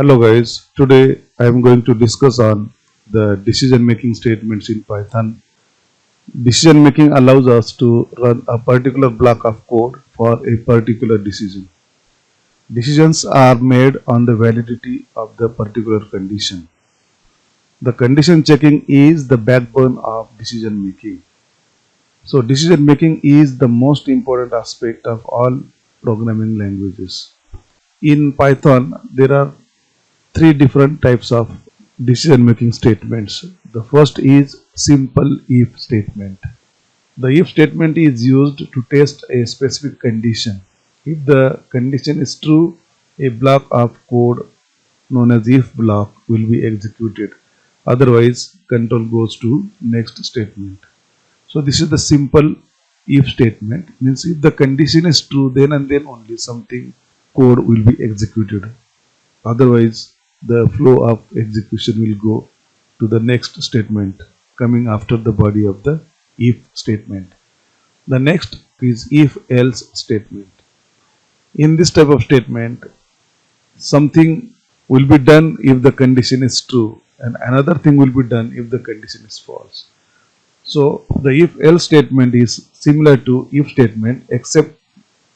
Hello guys, today I am going to discuss on the decision making statements in Python. Decision making allows us to run a particular block of code for a particular decision. Decisions are made on the validity of the particular condition. The condition checking is the backbone of decision making. So decision making is the most important aspect of all programming languages. In Python, there are three different types of decision making statements. The first is simple if statement. The if statement is used to test a specific condition. If the condition is true, a block of code known as if block will be executed. Otherwise, control goes to next statement. So this is the simple if statement. Means if the condition is true, then and then only something code will be executed. Otherwise, the flow of execution will go to the next statement coming after the body of the if statement. The next is if else statement. In this type of statement, something will be done if the condition is true and another thing will be done if the condition is false. So the if else statement is similar to if statement except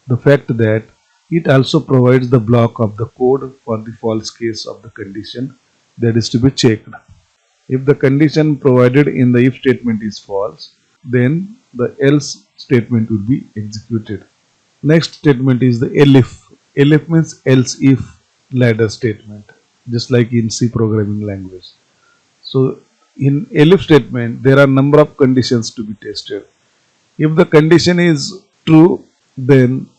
the fact that it also provides the block of the code for the false case of the condition that is to be checked. If the condition provided in the if statement is false, then the else statement will be executed. Next statement is the elif. Elif means else if ladder statement, just like in C programming language. So in elif statement, there are number of conditions to be tested. If the condition is true, then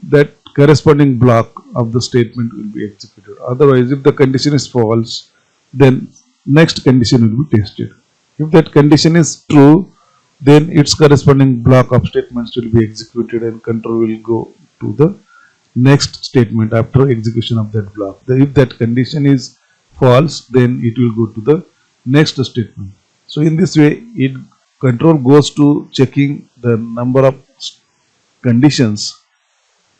that corresponding block of the statement will be executed. Otherwise, if the condition is false, then next condition will be tested. If that condition is true, then its corresponding block of statements will be executed and control will go to the next statement after execution of that block. If that condition is false, then it will go to the next statement. So in this way, control goes to checking the number of conditions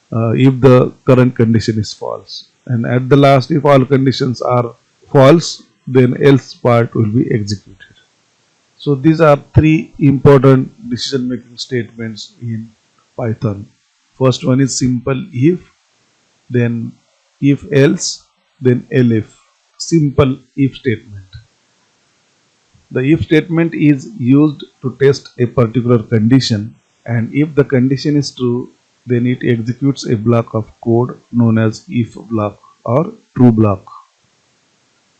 if the current condition is false, and at the last, if all conditions are false, then else part will be executed. So these are three important decision making statements in Python. First one is simple if, then if else, then elif. Simple if statement. The if statement is used to test a particular condition, and if the condition is true, then it executes a block of code known as if block or true block.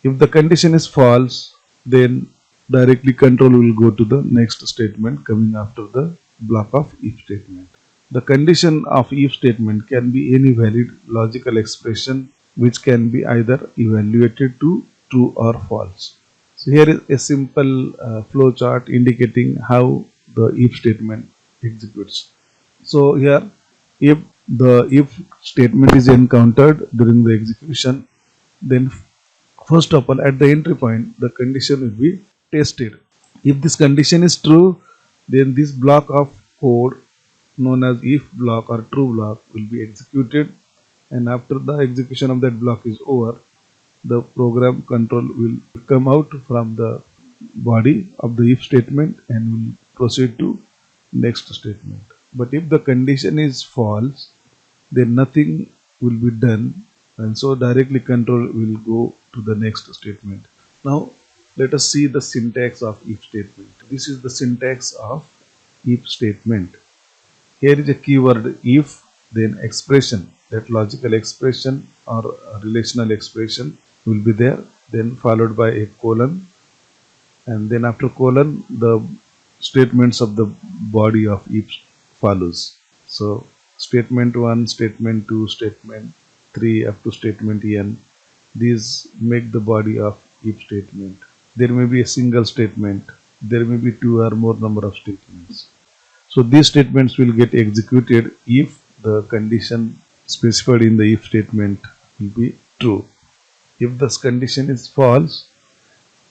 If the condition is false, then directly control will go to the next statement coming after the block of if statement. The condition of if statement can be any valid logical expression which can be either evaluated to true or false. So here is a simple flow chart indicating how the if statement executes. So here, if the if statement is encountered during the execution, then first of all at the entry point the condition will be tested. If this condition is true, then this block of code known as if block or true block will be executed, and after the execution of that block is over, the program control will come out from the body of the if statement and will proceed to next statement. But if the condition is false, then nothing will be done, and so directly control will go to the next statement. Now let us see the syntax of if statement. This is the syntax of if statement. Here is a keyword if, then expression, that logical expression or relational expression will be there, then followed by a colon, and then after colon the statements of the body of if follows. So statement 1, statement 2, statement 3 up to statement n, these make the body of if statement. There may be a single statement, there may be two or more number of statements. So these statements will get executed if the condition specified in the if statement will be true. If this condition is false,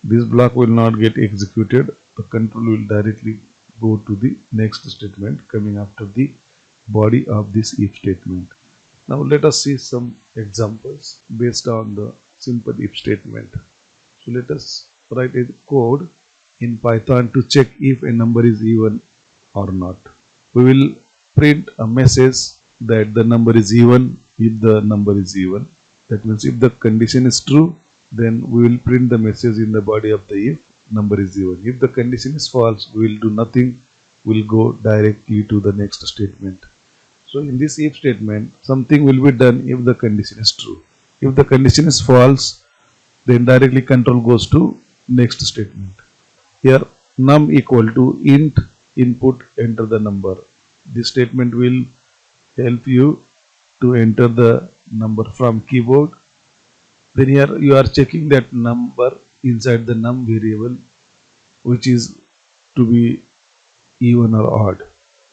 this block will not get executed. The control will directly go to the next statement coming after the body of this if statement. Now let us see some examples based on the simple if statement. So let us write a code in Python to check if a number is even or not. We will print a message that the number is even if the number is even. That means if the condition is true, then we will print the message in the body of the if number is even. If the condition is false, we will do nothing. We will go directly to the next statement. So in this if statement, something will be done if the condition is true. If the condition is false, then directly control goes to next statement. Here num equal to int input enter the number. This statement will help you to enter the number from keyboard. Then here you are checking that number inside the num variable, which is to be even or odd.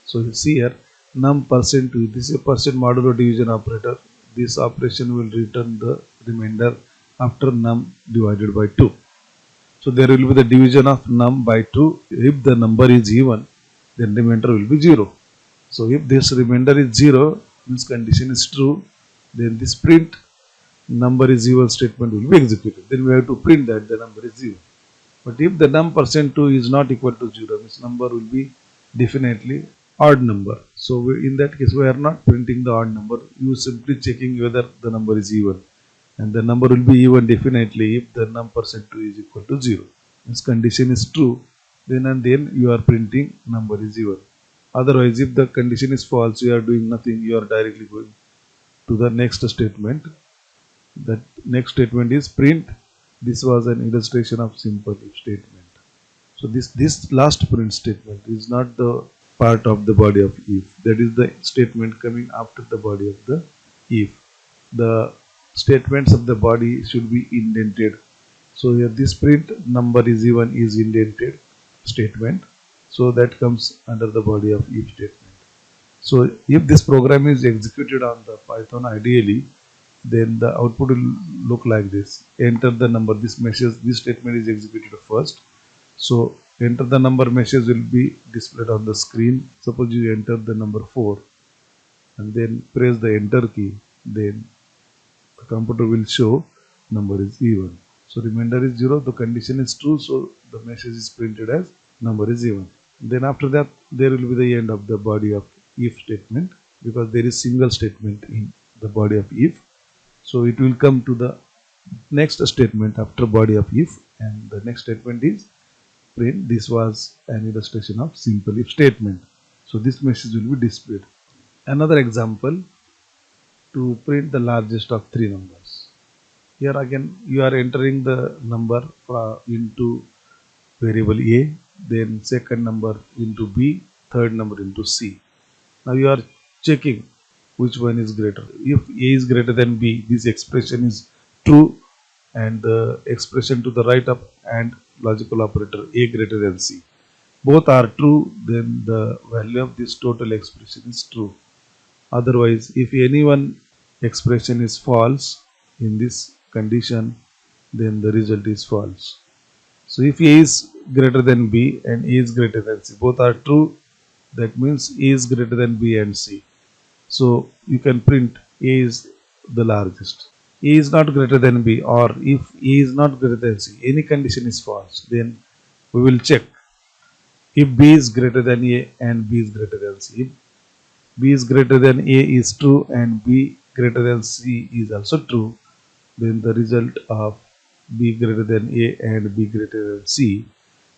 So you see here num %2, this is a percent modulo division operator. This operation will return the remainder after num divided by 2. So there will be the division of num by 2. If the number is even, then remainder will be 0. So if this remainder is 0, means condition is true, then this print number is even statement will be executed. Then we have to print that the number is 0. But if the num %2 is not equal to 0, means number will be definitely odd number. So in that case we are not printing the odd number. You simply checking whether the number is even, and the number will be even definitely if the num %2 is equal to 0. Means condition is true, then and then you are printing number is even. Otherwise, if the condition is false, you are doing nothing. You are directly going to the next statement. That next statement is print. This was an illustration of simple if statement. So this last print statement is not the part of the body of if. That is the statement coming after the body of the if. The statements of the body should be indented. So here this print number is even is indented statement. So that comes under the body of if statement. So if this program is executed on the Python ideally, then the output will look like this. Enter the number. This message, this statement is executed first. So enter the number message will be displayed on the screen. Suppose you enter the number 4 and then press the enter key, then the computer will show number is even. So remainder is 0, the condition is true, so the message is printed as number is even. Then after that there will be the end of the body of if statement, because there is single statement in the body of if. So it will come to the next statement after body of if, and the next statement is print. This was an illustration of simple if statement. So this message will be displayed. Another example to print the largest of 3 numbers. Here again you are entering the number into variable A, then second number into B, third number into C. Now you are checking which one is greater. If A is greater than B, this expression is true, and the expression to the right of and logical operator A greater than C, both are true, then the value of this total expression is true. Otherwise, if any one expression is false in this condition, then the result is false. So if A is greater than B and A is greater than C, both are true, that means A is greater than B and C. So you can print A is the largest. A is not greater than B, or if A is not greater than C, any condition is false, then we will check if B is greater than A and B is greater than C. If B is greater than A is true and B greater than C is also true, then the result of B greater than A and B greater than C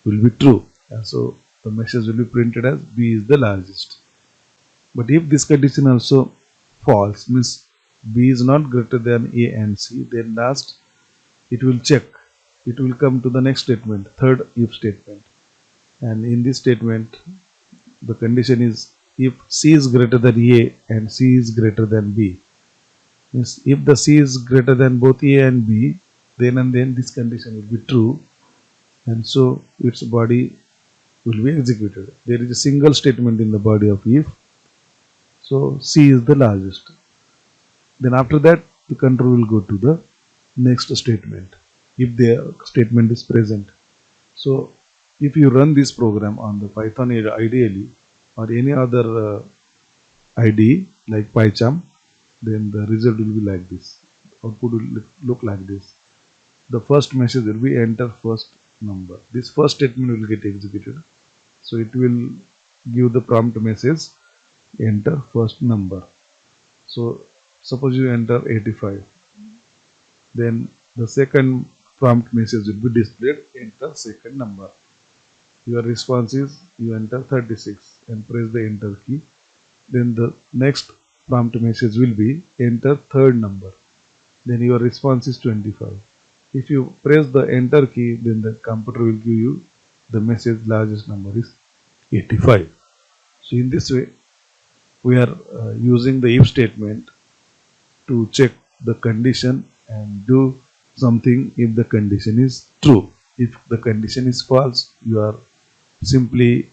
will be true. And so the message will be printed as B is the largest. But if this condition also false, means B is not greater than A and C, then last it will check. It will come to the next statement, third if statement. And in this statement, the condition is if C is greater than A and C is greater than B. Means if the C is greater than both A and B, then and then this condition will be true, and so its body will be executed. There is a single statement in the body of if. So C is the largest. Then after that the control will go to the next statement if the statement is present. So if you run this program on the Python ideally or any other IDE like PyCharm, then the result will be like this. Output will look like this. the first message will be enter first number. This first statement will get executed. So it will give the prompt message enter first number. So suppose you enter 85, then the second prompt message will be displayed enter second number. Your response is you enter 36 and press the enter key. Then the next prompt message will be enter third number. Then your response is 25. If you press the enter key, then the computer will give you the message largest number is 85. So in this way, we are using the if statement to check the condition and do something if the condition is true. If the condition is false, you are simply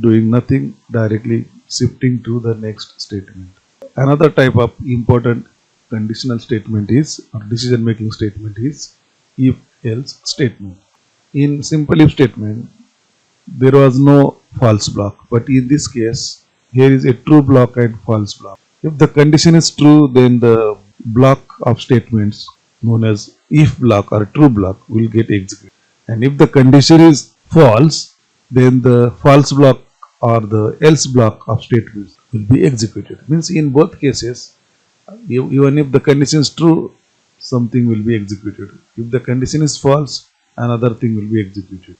doing nothing, directly shifting to the next statement. Another type of important conditional statement is, or decision making statement is, if else statement. In simple if statement, there was no false block, but in this case, here is a true block and false block. If the condition is true, then the block of statements known as if block or true block will get executed. And if the condition is false, then the false block or the else block of statements will be executed. Means in both cases, even if the condition is true, something will be executed. If the condition is false, another thing will be executed.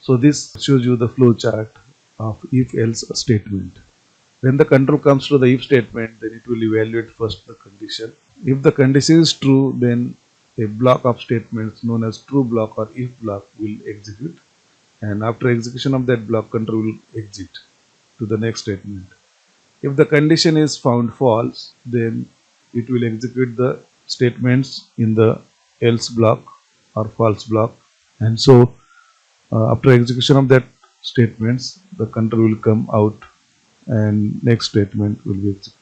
So this shows you the flow chart of if else statement. When the control comes to the if statement, then it will evaluate first the condition. If the condition is true, then a block of statements known as true block or if block will execute, and after execution of that block, control will exit to the next statement. If the condition is found false, then it will execute the statements in the else block or false block, and so after execution of that statements, the control will come out and next statement will be executed.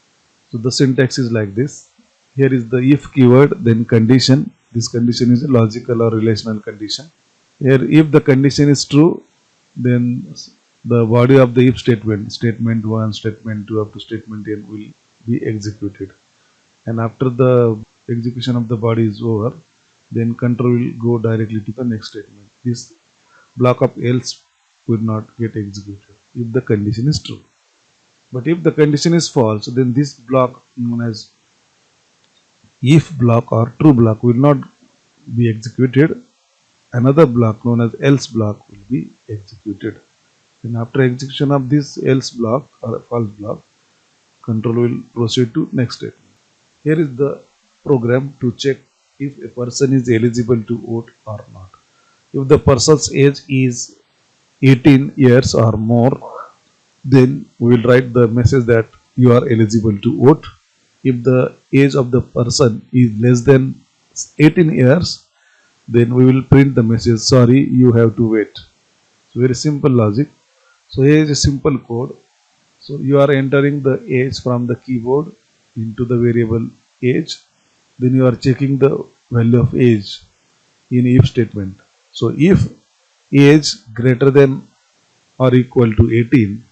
So the syntax is like this. Here is the if keyword, then condition. This condition is a logical or relational condition. Here if the condition is true, then the body of the if statement, statement 1, statement 2 up to statement n will be executed. And after the execution of the body is over, then control will go directly to the next statement. This block of else will not get executed if the condition is true. But if the condition is false, then this block known as if block or true block will not be executed. Another block known as else block will be executed. Then after execution of this else block or false block, control will proceed to next statement. Here is the program to check if a person is eligible to vote or not. If the person's age is 18 years or more, then we will write the message that you are eligible to vote. If the age of the person is less than 18 years, then we will print the message, sorry, you have to wait. So very simple logic. So here is a simple code. So you are entering the age from the keyboard into the variable age. Then you are checking the value of age in if statement. So if age greater than or equal to 18,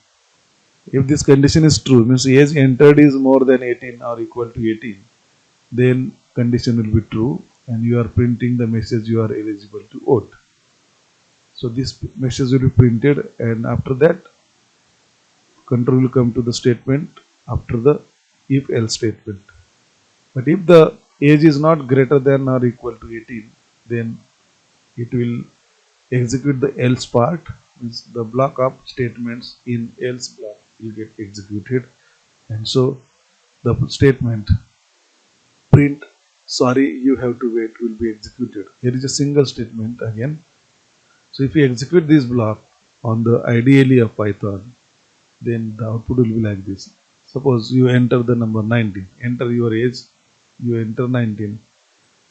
if this condition is true, means age entered is more than 18 or equal to 18, then condition will be true and you are printing the message you are eligible to vote. So this message will be printed, and after that control will come to the statement after the if else statement. But if the age is not greater than or equal to 18, then it will execute the else part, means the block of statements in else block will get executed, and so the statement print sorry you have to wait will be executed. Here is a single statement again. So if you execute this block on the IDLE of Python, then the output will be like this. Suppose you enter the number 19, enter your age, you enter 19,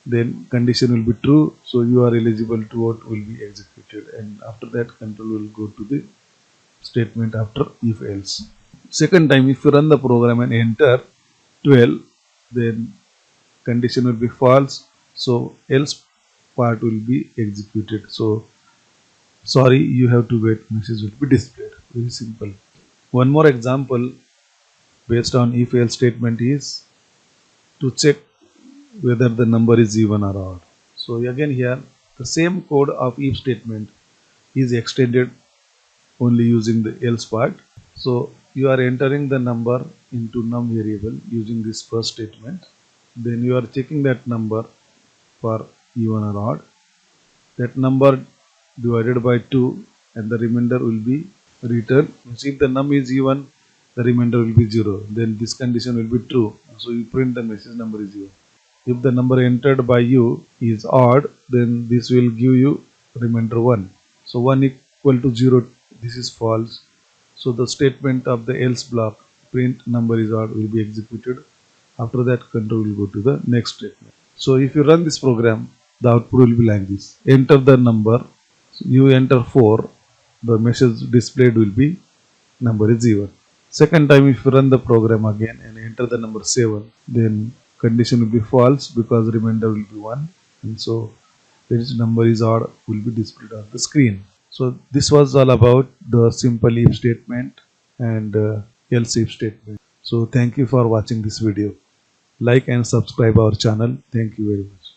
then condition will be true, so you are eligible to vote will be executed, and after that control will go to the statement after if else. Second time, if you run the program and enter 12, then condition will be false, so else part will be executed. So sorry you have to wait message will be displayed. Very simple. One more example based on if else statement is to check whether the number is even or odd. So So again here the same code of if statement is extended only using the else part. So you are entering the number into num variable using this first statement. Then you are checking that number for even or odd. That number divided by 2 and the remainder will be returned. If the num is even, the remainder will be 0. Then this condition will be true. So you print the message number is even. If the number entered by you is odd, then this will give you remainder 1. So 1 equal to 0, this is false. So the statement of the else block, print number is odd, will be executed. After that, control will go to the next statement. So if you run this program, the output will be like this. Enter the number. You enter 4, the message displayed will be number is even. Second time if you run the program again and enter the number 7, then condition will be false because remainder will be 1, and so this number is odd will be displayed on the screen. So this was all about the simple if statement and else if statement. So thank you for watching this video. Like and subscribe our channel. Thank you very much.